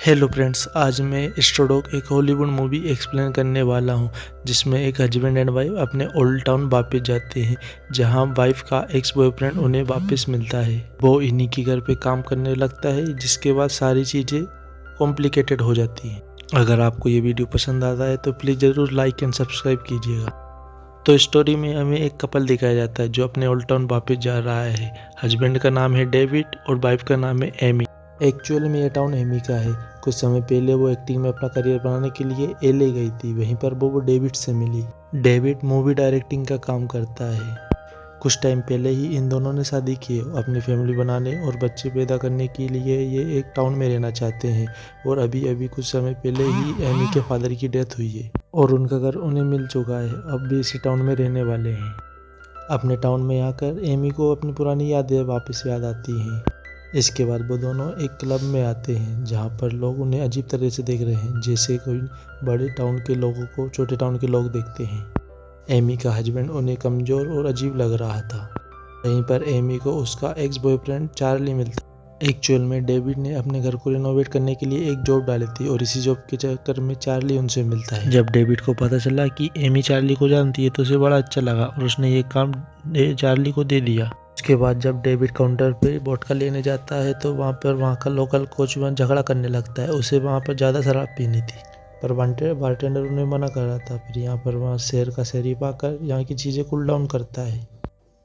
Hello friends, आज मैं स्टूडोक एक हॉलीवुड मूवी एक्सप्लेन करने वाला हूं जिसमें एक हस्बैंड एंड वाइफ अपने ओल्ड टाउन वापस जाते हैं जहां वाइफ का एक्स बॉयफ्रेंड उन्हें वापस मिलता है। वो इन्हीं के घर पे काम करने लगता है जिसके बाद सारी चीज़ें कॉम्प्लिकेटेड हो जाती हैं। अगर आपको ये वीडियो पसंद आता है तो प्लीज़ ज़रूर लाइक एंड सब्सक्राइब कीजिएगा। तो स्टोरी में हमें एक कपल दिखाया जाता है जो अपने ओल्ड टाउन वापस जा रहा है। हस्बैंड का नाम है डेविड और वाइफ का नाम है एमी। एक्चुअल में ये टाउन एमी का है। कुछ समय पहले वो एक्टिंग में अपना करियर बनाने के लिए एले गई थी। वहीं पर वो डेविड से मिली। डेविड मूवी डायरेक्टिंग का काम करता है। कुछ टाइम पहले ही इन दोनों ने शादी की। अपनी फैमिली बनाने और बच्चे पैदा करने के लिए ये एक टाउन में रहना चाहते हैं और अभी अभी कुछ समय पहले ही एमी के फादर की डेथ हुई है और उनका घर उन्हें मिल चुका है। अब भी इसी टाउन में रहने वाले हैं। अपने टाउन में आकर एमी को अपनी पुरानी यादें वापस याद आती हैं। इसके बाद वो दोनों एक क्लब में आते हैं जहां पर लोग उन्हें अजीब तरह से देख रहे हैं, जैसे कोई बड़े टाउन के लोगों को छोटे टाउन के लोग देखते हैं। एमी का हस्बैंड उन्हें कमज़ोर और अजीब लग रहा था। वहीं पर एमी को उसका एक्स बॉयफ्रेंड चार्ली मिलता। एक्चुअल में डेविड ने अपने घर को रिनोवेट करने के लिए एक जॉब डाली थी और इसी जॉब के चक्कर में चार्ली उनसे मिलता है। जब डेविड को पता चला कि एमी चार्ली को जानती है तो उसे बड़ा अच्छा लगा और उसने ये काम चार्ली को दे दिया। उसके बाद जब डेविड काउंटर पे वोडका लेने जाता है तो वहाँ का लोकल कोच झगड़ा करने लगता है। उसे वहाँ पर ज़्यादा शराब पीनी थी पर बारटेंडर उन्हें मना कर रहा था। फिर यहाँ पर वहाँ शहर का शरीफ आकर यहाँ की चीज़ें कूल डाउन करता है।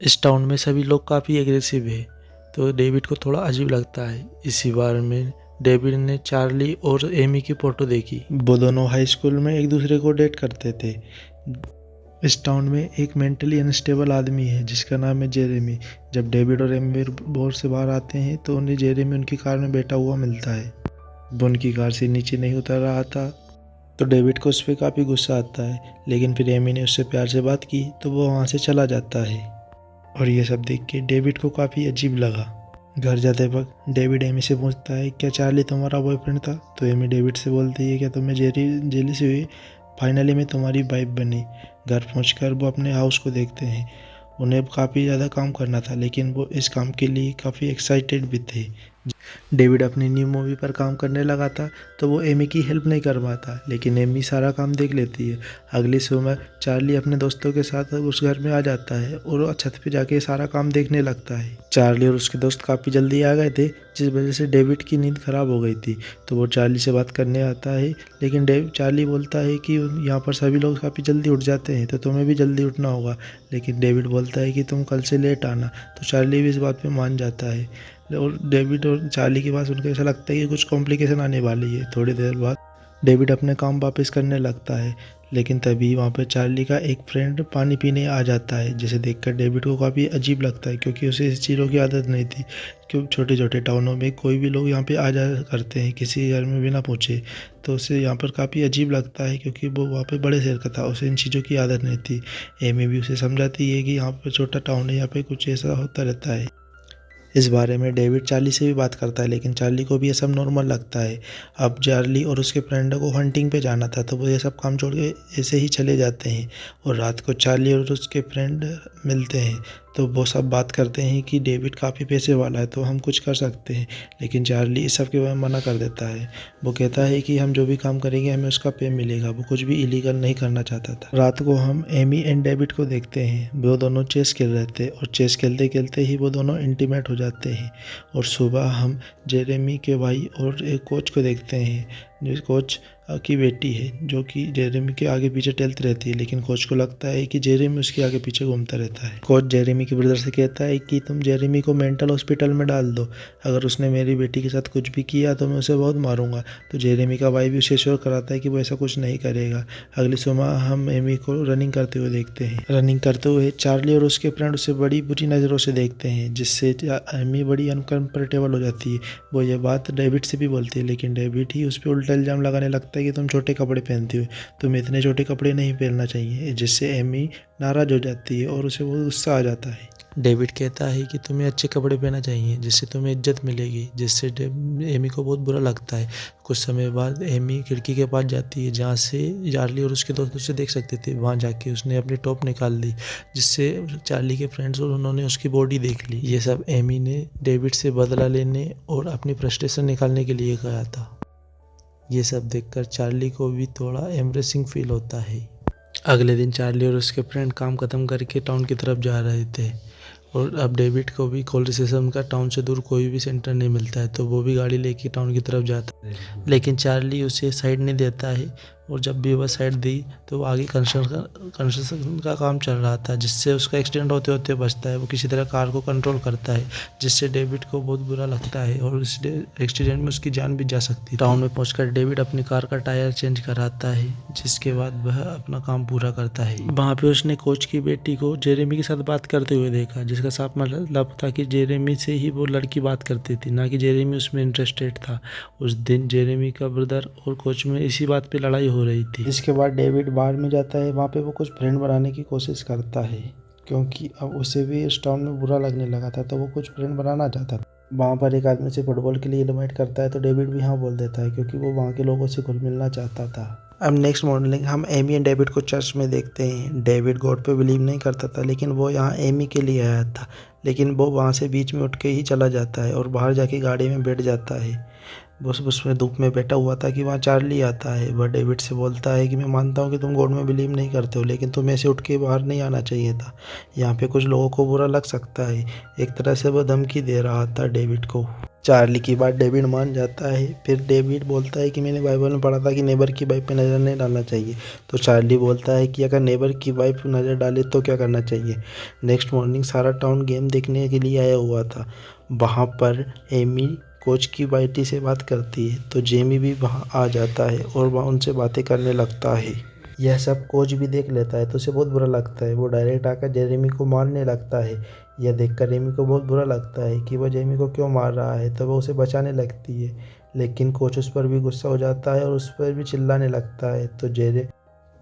इस टाउन में सभी लोग काफ़ी एग्रेसिव है तो डेविड को थोड़ा अजीब लगता है। इसी बार में डेविड ने चार्ली और एमी की फ़ोटो देखी। वो दोनों हाई स्कूल में एक दूसरे को डेट करते थे। इस टाउन में एक मेंटली अनस्टेबल आदमी है जिसका नाम है जेरेमी। जब डेविड और एमी बोर से बाहर आते हैं तो उन्हें जेरेमी उनकी कार में बैठा हुआ मिलता है। वो उनकी कार से नीचे नहीं उतर रहा था तो डेविड को उस पर काफ़ी गुस्सा आता है, लेकिन फिर एमी ने उससे प्यार से बात की तो वो वहाँ से चला जाता है। और ये सब देख के डेविड को काफ़ी अजीब लगा। घर जाते वक्त डेविड एमी से पूछता है, क्या चार्ली तुम्हारा बॉयफ्रेंड था? तो एमी डेविड से बोलती है, क्या तुम्हें जेलसी हुई? फाइनली मैं तुम्हारी वाइफ बनी। घर पहुंचकर वो अपने हाउस को देखते हैं। उन्हें काफ़ी ज़्यादा काम करना था लेकिन वो इस काम के लिए काफ़ी एक्साइटेड भी थे। डेविड अपनी न्यू मूवी पर काम करने लगा था तो वो एमी की हेल्प नहीं कर पाता, लेकिन एमी सारा काम देख लेती है। अगली सुबह चार्ली अपने दोस्तों के साथ उस घर में आ जाता है और छत पे जाके सारा काम देखने लगता है। चार्ली और उसके दोस्त काफ़ी जल्दी आ गए थे जिस वजह से डेविड की नींद खराब हो गई थी। तो वो चार्ली से बात करने आता है, लेकिन चार्ली बोलता है कि यहाँ पर सभी लोग काफ़ी जल्दी उठ जाते हैं तो तुम्हें भी जल्दी उठना होगा। लेकिन डेविड बोलता है कि तुम कल से लेट आना। तो चार्ली भी इस बात पे मान जाता है और डेविड और चार्ली के पास उनको ऐसा लगता है कि कुछ कॉम्प्लिकेशन आने वाली है। थोड़ी देर बाद डेविड अपने काम वापस करने लगता है, लेकिन तभी वहाँ पे चार्ली का एक फ्रेंड पानी पीने आ जाता है, जिसे देखकर डेविड को काफ़ी अजीब लगता है क्योंकि उसे इस चीज़ों की आदत नहीं थी। क्योंकि छोटे छोटे टाउनों में कोई भी लोग यहाँ पे आ जा करते हैं किसी घर में बिना पूछे, तो उसे यहाँ पर काफ़ी अजीब लगता है क्योंकि वो वहाँ पे बड़े शहर का था, उसे इन चीज़ों की आदत नहीं थी। एमी भी उसे समझाती है कि यहाँ पर छोटा टाउन है, यहाँ पर कुछ ऐसा होता रहता है। इस बारे में डेविड चार्ली से भी बात करता है, लेकिन चार्ली को भी ये सब नॉर्मल लगता है। अब चार्ली और उसके फ्रेंड को हंटिंग पे जाना था तो वो ये सब काम छोड़ के ऐसे ही चले जाते हैं और रात को चार्ली और उसके फ्रेंड मिलते हैं तो वो सब बात करते हैं कि डेविड काफ़ी पैसे वाला है तो हम कुछ कर सकते हैं, लेकिन चार्ली इस सब के बारे में मना कर देता है। वो कहता है कि हम जो भी काम करेंगे हमें उसका पे मिलेगा। वो कुछ भी इलीगल नहीं करना चाहता था। रात को हम एमी एंड डेविड को देखते हैं। वो दोनों चेस खेल रहे थे और चेस खेलते खेलते ही वो दोनों इंटीमेट हो जाते हैं। और सुबह हम जेरेमी के भाई और एक कोच को देखते हैं जो कोच की बेटी है जो कि जेरेमी के आगे पीछे टहलती रहती है, लेकिन कोच को लगता है कि जेरेमी उसके आगे पीछे घूमता रहता है। कोच जेरेमी के ब्रदर से कहता है कि तुम जेरेमी को मेंटल हॉस्पिटल में डाल दो, अगर उसने मेरी बेटी के साथ कुछ भी किया तो मैं उसे बहुत मारूंगा। तो जेरेमी का भाई भी उसे श्योर कराता है कि वो ऐसा कुछ नहीं करेगा। अगली सुबह हम एमी को रनिंग करते हुए देखते हैं। रनिंग करते हुए चार्ली और उसके फ्रेंड उसे बड़ी बुरी नज़रों से देखते हैं जिससे एमी बड़ी अनकम्फर्टेबल हो जाती है। वो ये बात डेविड से भी बोलती है, लेकिन डेविड ही उस पर उल्टा इल्ज़ाम लगाने लगता है कि तुम छोटे कपड़े पहनती हो, तुम्हें इतने छोटे कपड़े नहीं पहनना चाहिए, जिससे एमी नाराज़ हो जाती है और उसे बहुत गुस्सा आ जाता है। डेविड कहता है कि तुम्हें अच्छे कपड़े पहनना चाहिए जिससे तुम्हें इज्जत मिलेगी, जिससे एमी को बहुत बुरा लगता है। कुछ समय बाद एमी खिड़की के पास जाती है जहाँ से चार्ली और उसके दोस्त उसे देख सकते थे। वहाँ जाके उसने अपनी टॉप निकाल दी जिससे चार्ली के फ्रेंड्स और उन्होंने उसकी बॉडी देख ली। ये सब एमी ने डेविड से बदला लेने और अपनी फ्रस्ट्रेशन निकालने के लिए कहा था। ये सब देखकर चार्ली को भी थोड़ा एम्ब्रेसिंग फील होता है। अगले दिन चार्ली और उसके फ्रेंड काम खत्म करके टाउन की तरफ जा रहे थे और अब डेविड को भी कोल्ड सिस्टम का टाउन से दूर कोई भी सेंटर नहीं मिलता है, तो वो भी गाड़ी लेके टाउन की तरफ जाता है, लेकिन चार्ली उसे साइड नहीं देता है और जब भी वह साइड दी तो वो आगे कंस्ट्रक्शन का काम चल रहा था, जिससे उसका एक्सीडेंट होते होते बचता है। वो किसी तरह कार को कंट्रोल करता है, जिससे डेविड को बहुत बुरा लगता है और इस एक्सीडेंट में उसकी जान भी जा सकती है। टाउन में पहुंचकर डेविड अपनी कार का टायर चेंज कराता है, जिसके बाद वह अपना काम पूरा करता है। वहाँ पे उसने कोच की बेटी को जेरेमी के साथ बात करते हुए देखा, जिसका साफ मतलब था कि जेरेमी से ही वो लड़की बात करती थी, ना कि जेरेमी उसमें इंटरेस्टेड था। उस दिन जेरेमी का ब्रदर और कोच में इसी बात पे लड़ाई हो रही थी। इसके बाद डेविड बार में जाता है, वहाँ पे वो कुछ फ्रेंड बनाने की कोशिश करता है, क्योंकि अब उसे भी इस टाउन में बुरा लगने लगा था, तो वो कुछ फ्रेंड बनाना चाहता था। वहाँ पर एक आदमी से फुटबॉल के लिए इनवाइट करता है, तो डेविड भी हाँ बोल देता है, क्योंकि वो वहाँ के लोगों से घुल मिलना चाहता था। अब नेक्स्ट मॉर्निंग हम एमी एंड डेविड को चर्च में देखते हैं। डेविड गॉड पे बिलीव नहीं करता था, लेकिन वो यहाँ एमी के लिए आया था, लेकिन वो वहाँ से बीच में उठ के ही चला जाता है और बाहर जाके गाड़ी में बैठ जाता है। बस उसमें धूप में बैठा हुआ था कि वहाँ चार्ली आता है। वह डेविड से बोलता है कि मैं मानता हूँ कि तुम गॉड में बिलीव नहीं करते हो, लेकिन तुम्हें ऐसे उठ के बाहर नहीं आना चाहिए था, यहाँ पे कुछ लोगों को बुरा लग सकता है। एक तरह से वह धमकी दे रहा था डेविड को। चार्ली की बात डेविड मान जाता है। फिर डेविड बोलता है कि मैंने बाइबल में पढ़ा था कि नेबर की वाइफ पे नज़र नहीं डालना चाहिए, तो चार्ली बोलता है कि अगर नेबर की वाइफ नज़र डाले तो क्या करना चाहिए। नेक्स्ट मॉर्निंग सारा टाउन गेम देखने के लिए आया हुआ था। वहाँ पर एमी कोच की बेटी से बात करती है, तो जेमी भी वहाँ आ जाता है और वह उनसे बातें करने लगता है। यह सब कोच भी देख लेता है, तो उसे बहुत बुरा लगता है। वो डायरेक्ट आकर जेरेमी को मारने लगता है। यह देखकर रेमी को बहुत बुरा लगता है कि वह जेमी को क्यों मार रहा है, तो वह उसे बचाने लगती है, लेकिन कोच उस पर भी गुस्सा हो जाता है और उस पर भी चिल्लाने लगता है।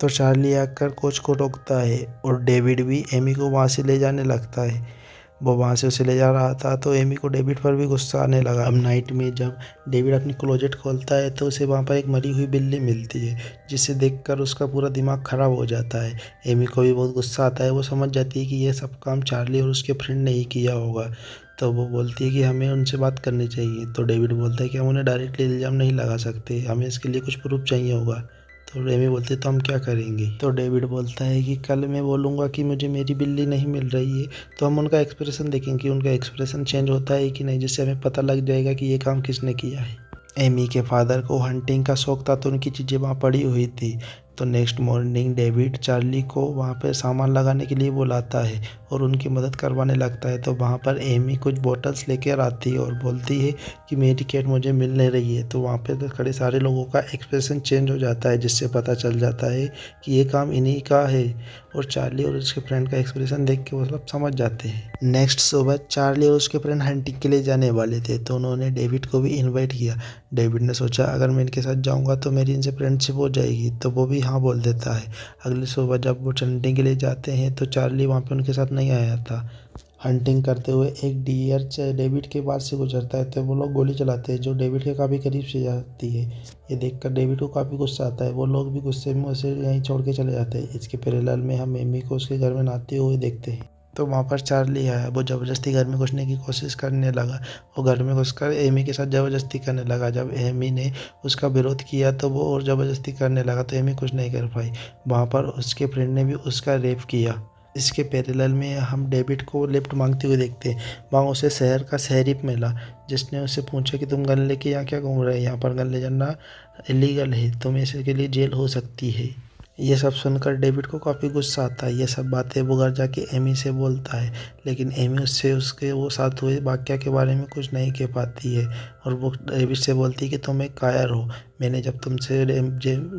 तो चार्ली आकर कोच को रोकता है और डेविड भी एमी को वहाँ से ले जाने लगता है। वो वहाँ से उसे ले जा रहा था, तो एमी को डेविड पर भी गुस्सा आने लगा। अब नाइट में जब डेविड अपनी क्लोजेट खोलता है, तो उसे वहाँ पर एक मरी हुई बिल्ली मिलती है, जिसे देखकर उसका पूरा दिमाग ख़राब हो जाता है। एमी को भी बहुत गुस्सा आता है। वो समझ जाती है कि ये सब काम चार्ली और उसके फ्रेंड ने ही किया होगा, तो वो बोलती है कि हमें उनसे बात करनी चाहिए। तो डेविड बोलता है कि हम उन्हें डायरेक्टली इल्ज़ाम नहीं लगा सकते, हमें इसके लिए कुछ प्रूफ चाहिए होगा। तो रेमी बोलती है तो हम क्या करेंगे। तो डेविड बोलता है कि कल मैं बोलूँगा कि मुझे मेरी बिल्ली नहीं मिल रही है, तो हम उनका एक्सप्रेशन देखेंगे कि उनका एक्सप्रेशन चेंज होता है कि नहीं, जिससे हमें पता लग जाएगा कि ये काम किसने किया है। एमी के फादर को हंटिंग का शौक था, तो उनकी चीज़ें वहाँ पड़ी हुई थी। तो नेक्स्ट मॉर्निंग डेविड चार्ली को वहाँ पर सामान लगाने के लिए बुलाता है और उनकी मदद करवाने लगता है। तो वहाँ पर एमी कुछ बॉटल्स लेकर आती है और बोलती है कि मेरी कैट मुझे मिल नहीं रही है। तो वहाँ पर खड़े सारे लोगों का एक्सप्रेशन चेंज हो जाता है, जिससे पता चल जाता है कि ये काम इन्हीं का है, और चार्ली और उसके फ्रेंड का एक्सप्रेशन देख के वो सब समझ जाते हैं। नेक्स्ट सुबह चार्ली और उसके फ्रेंड हंटिंग के लिए जाने वाले थे, तो उन्होंने डेविड को भी इन्वाइट किया। डेविड ने सोचा अगर मैं इनके साथ जाऊंगा तो मेरी इनसे फ्रेंडशिप हो जाएगी, तो वो भी हाँ बोल देता है। अगली सुबह जब वो हंटिंग के लिए जाते हैं, तो चार्ली वहाँ पे उनके साथ नहीं आया था। हंटिंग करते हुए एक डियर डेविड के पास से गुजरता है, तो वो लोग गोली चलाते हैं, जो डेविड के काफ़ी करीब से जाती है। ये देखकर डेविड को काफ़ी गुस्सा आता है। वो लोग भी गुस्से में उसे यहीं छोड़ के चले जाते हैं। इसके पैरेलल में हम एमी को उसके घर में नहाते हुए देखते हैं। तो वहाँ पर चार्ली आया। वो ज़बरदस्ती घर में घुसने की कोशिश करने लगा। वो घर में घुसकर एमी के साथ ज़बरदस्ती करने लगा। जब एमी ने उसका विरोध किया, तो वो और ज़बरदस्ती करने लगा, तो एमी कुछ नहीं कर पाई। वहाँ पर उसके फ्रेंड ने भी उसका रेप किया। इसके पैरेलल में हम डेविड को लिफ्ट मांगते हुए देखते हैं। वहाँ उसे शहर का शरीफ मिला, जिसने उससे पूछा कि तुम गन लेके यहाँ क्या घूम रहे हैं, यहाँ पर गन ले जाना इलीगल है, तुम्हें इसके लिए जेल हो सकती है। ये सब सुनकर डेविड को काफ़ी गुस्सा आता है। ये सब बातें वो घर जाके एमी से बोलता है, लेकिन एमी उससे उसके वो साथ हुए वाक़या के बारे में कुछ नहीं कह पाती है, और वो डेविड से बोलती है कि तुम एक कायर हो। मैंने जब तुमसे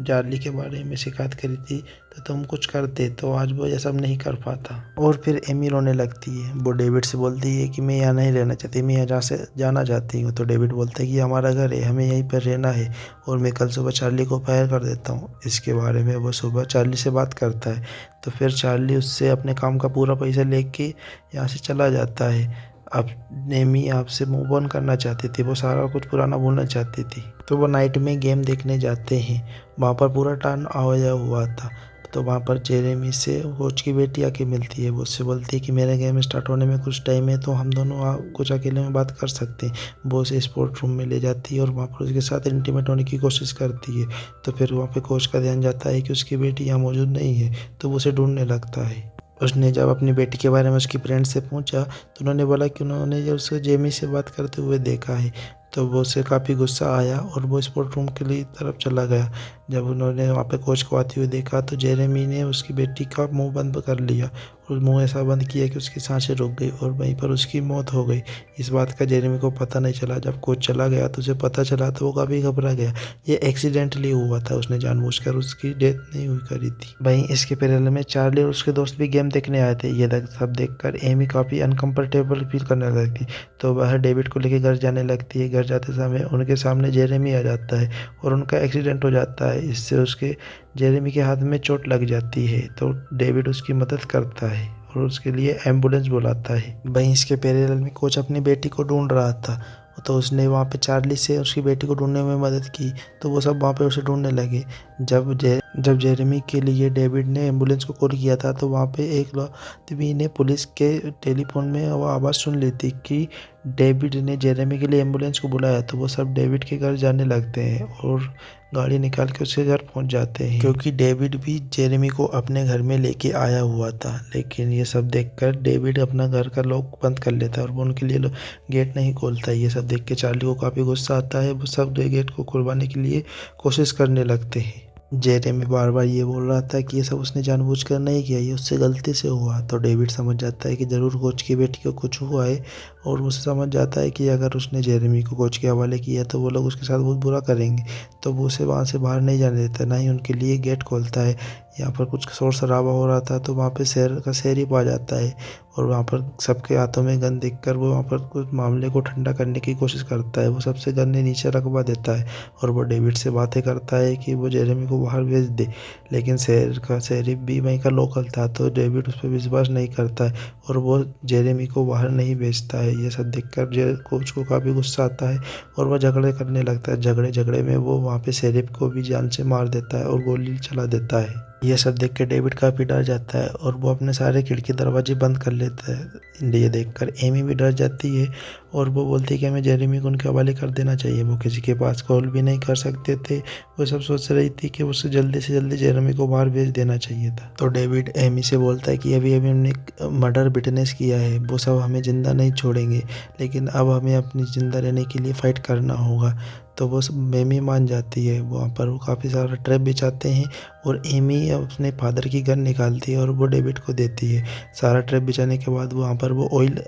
चार्ली के बारे में शिकायत करी थी, तो तुम कुछ करते, तो आज वो ये सब नहीं कर पाता। और फिर एमी रोने लगती है। वो डेविड से बोलती है कि मैं यहाँ नहीं रहना चाहती, मैं यहाँ से जाना चाहती हूँ। तो डेविड बोलता है कि हमारा घर है, हमें यहीं पर रहना है, और मैं कल सुबह चार्ली को फायर कर देता हूँ। इसके बारे में वो सुबह चार्ली से बात करता है। तो फिर चार्ली उससे अपने काम का पूरा पैसा लेके यहाँ से चला जाता है। अब एमी आपसे मूव ऑन करना चाहती थी, वो सारा कुछ पुराना भूलना चाहती थी। तो वो नाइट में गेम देखने जाते हैं। वहाँ पर पूरा टाउन आया हुआ था। तो वहाँ पर जेरेमी से कोच की बेटी आके मिलती है। वो उससे बोलती है कि मेरा गेम स्टार्ट होने में कुछ टाइम है, तो हम दोनों कुछ अकेले में बात कर सकते हैं। वो उसे स्पोर्ट रूम में ले जाती है और वहाँ पर उसके साथ इंटीमेट होने की कोशिश करती है। तो फिर वहाँ पे कोच का ध्यान जाता है कि उसकी बेटी यहाँ मौजूद नहीं है, तो वो उसे ढूंढने लगता है। उसने जब अपनी बेटी के बारे में उसकी फ्रेंड से पूछा तो उन्होंने बोला कि उन्होंने जब उसे जेमी से बात करते हुए देखा है। तो वो उसे काफ़ी गुस्सा आया और वो स्पोर्ट रूम के लिए तरफ चला गया। जब उन्होंने वहाँ पे कोच को आते हुए देखा तो जेरेमी ने उसकी बेटी का मुंह बंद कर लिया और मुंह ऐसा बंद किया कि उसकी सांसें रुक गई और वहीं पर उसकी मौत हो गई। इस बात का जेरेमी को पता नहीं चला। जब कोच चला गया तो उसे पता चला तो वो काफ़ी घबरा गया। ये एक्सीडेंटली हुआ था, उसने जानबूझकर उसकी डेथ नहीं हुई करी थी। वहीं इसके पैरेलल में चार्ली और उसके दोस्त भी गेम देखने आए थे। ये सब देखकर एमी काफ़ी अनकंफर्टेबल फील करने लगती, तो वह डेविड को लेकर घर जाने लगती है। घर जाते समय उनके सामने जेरेमी आ जाता है और उनका एक्सीडेंट हो जाता है। इससे उसके जेरेमी के हाथ में चोट लग जाती है, तो डेविड उसकी मदद करता है और उसके लिए एम्बुलेंस बुलाता है। वहीं इसके पैरेलल में कोच अपनी बेटी को ढूंढ रहा था, तो उसने वहाँ पे चार्ली से उसकी बेटी को ढूंढने में मदद की। तो वो सब वहाँ पे उसे ढूंढने लगे। जब जेरेमी के लिए डेविड ने एम्बुलेंस को कॉल किया था तो वहाँ पे एक आदमी ने पुलिस के टेलीफोन में वो आवाज़ सुन ली थी कि डेविड ने जेरेमी के लिए एम्बुलेंस को बुलाया। तो वो सब डेविड के घर जाने लगते हैं और गाड़ी निकाल के उसके घर पहुंच जाते हैं, क्योंकि डेविड भी जेरेमी को अपने घर में लेके आया हुआ था। लेकिन ये सब देखकर डेविड अपना घर का लॉक बंद कर लेता है और वो उनके लिए गेट नहीं खोलता है। ये सब देख के चार्ली को काफ़ी गुस्सा आता है। वो सब गेट को खुलवाने के लिए कोशिश करने लगते हैं। जेरेमी बार बार ये बोल रहा था कि ये सब उसने जानबूझकर नहीं किया, ये उससे गलती से हुआ। तो डेविड समझ जाता है कि ज़रूर कोच की बेटी को कुछ हुआ है और उसे समझ जाता है कि अगर उसने जेरेमी को कोच के हवाले किया तो वो लोग उसके साथ बहुत बुरा करेंगे। तो वो उसे वहाँ से बाहर नहीं जाने देता, ना ही उनके लिए गेट खोलता है। यहाँ पर कुछ शोर शराबा हो रहा था तो वहाँ पे शेरिफ आ जाता है और वहाँ पर सबके हाथों में गन देखकर वो वहाँ पर कुछ मामले को ठंडा करने की कोशिश करता है। वो सबसे गन नीचे रखवा देता है और वो डेविड से बातें करता है कि वो जेरेमी को बाहर भेज दे। लेकिन शेरिफ भी वहीं का लोकल था, तो डेविड उस पर विश्वास नहीं करता है और वो जेरेमी को बाहर नहीं भेजता है। ये सब देखकर कोच को काफ़ी गुस्सा आता है और वह झगड़े करने लगता है। झगड़े में वो वहाँ पे शेरिफ को भी जान से मार देता है और गोली चला देता है। यह सब देख के डेविड काफ़ी डर जाता है और वो अपने सारे खिड़की दरवाजे बंद कर लेता है। ये देखकर एमी भी डर जाती है और वो बोलती है कि हमें जेरेमी को उनके हवाले कर देना चाहिए। वो किसी के पास कॉल भी नहीं कर सकते थे। वो सब सोच रही थी कि उसे जल्दी से जल्दी जेरेमी को बाहर भेज देना चाहिए था। तो डेविड एमी से बोलता है कि अभी हमने मर्डर विटनेस किया है, वो सब हमें ज़िंदा नहीं छोड़ेंगे, लेकिन अब हमें अपनी ज़िंदा रहने के लिए फ़ाइट करना होगा। तो वो सब एमी मान जाती है। वहाँ पर वो काफ़ी सारा ट्रैप बिछाते हैं और एमी अपने फादर की गन निकालती है और वो डेविड को देती है। सारा ट्रैप बिछाने के बाद वहाँ पर वो ऑयल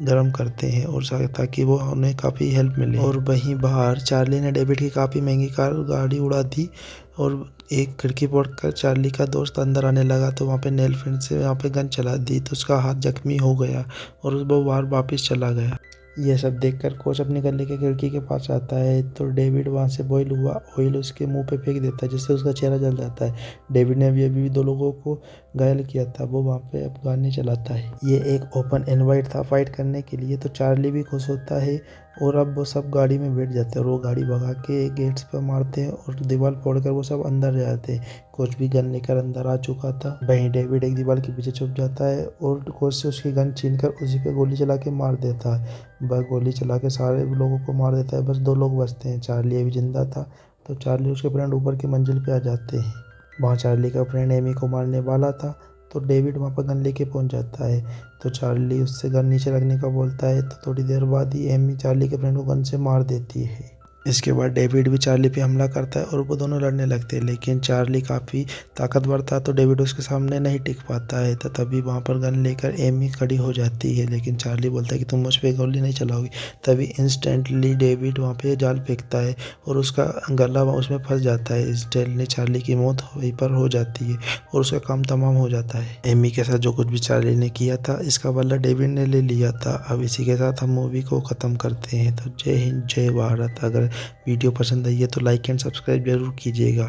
गरम करते हैं और ताकि वो उन्हें काफ़ी हेल्प मिले। और वहीं बाहर चार्ली ने डेविड की काफ़ी महंगी गाड़ी उड़ा दी और एक खिड़की तोड़कर चार्ली का दोस्त अंदर आने लगा तो वहाँ पे नेल पेंट से वहाँ पे गन चला दी, तो उसका हाथ जख्मी हो गया और वो बाहर वापस चला गया। यह सब देखकर कोच अपने गले के खिड़की के पास आता है तो डेविड वहाँ से बॉयल हुआ ऑयल उसके मुंह पे फेंक देता है, जिससे उसका चेहरा जल जाता है। डेविड ने अभी 2 लोगों को घायल किया था। वो वहाँ पे अब गाने चलाता है। ये एक ओपन इनवाइट था फाइट करने के लिए, तो चार्ली भी खुश होता है और अब वो सब गाड़ी में बैठ जाते हैं और वो गाड़ी भगा के गेट्स पर मारते हैं और दीवार फोड़कर वो सब अंदर जाते हैं। कोच भी गन लेकर अंदर आ चुका था। वहीं डेविड एक दीवार के पीछे छुप जाता है और कोच से उसकी गन छीनकर उसी पे गोली चला के मार देता है। वह गोली चला के सारे लोगों को मार देता है, बस 2 लोग बचते हैं। चार्ली अभी जिंदा था, तो चार्ली उसके फ्रेंड ऊपर की मंजिल पे आ जाते हैं। वहाँ चार्ली का फ्रेंड एमी को मारने वाला था, तो डेविड वहाँ पर गन लेके पहुँच जाता है। तो चार्ली उससे गन नीचे रखने का बोलता है, तो थोड़ी देर बाद ही एमी चार्ली के फ्रेंड को गन से मार देती है। इसके बाद डेविड भी चार्ली पे हमला करता है और वो दोनों लड़ने लगते हैं, लेकिन चार्ली काफ़ी ताकतवर था तो डेविड उसके सामने नहीं टिक पाता है। तो तभी वहाँ पर गन लेकर एमी खड़ी हो जाती है, लेकिन चार्ली बोलता है कि तुम मुझ पे गोली नहीं चलाओगी। तभी इंस्टेंटली डेविड वहाँ पे जाल फेंकता है और उसका गला उसमें फंस जाता है। इंस्टेंटली चार्ली की मौत वहीं पर हो जाती है और उसका काम तमाम हो जाता है। एमी के साथ जो कुछ भी चार्ली ने किया था इसका बदला डेविड ने ले लिया था। अब इसी के साथ हम मूवी को ख़त्म करते हैं। तो जय हिंद, जय भारत। अगर वीडियो पसंद आई है तो लाइक एंड सब्सक्राइब जरूर कीजिएगा।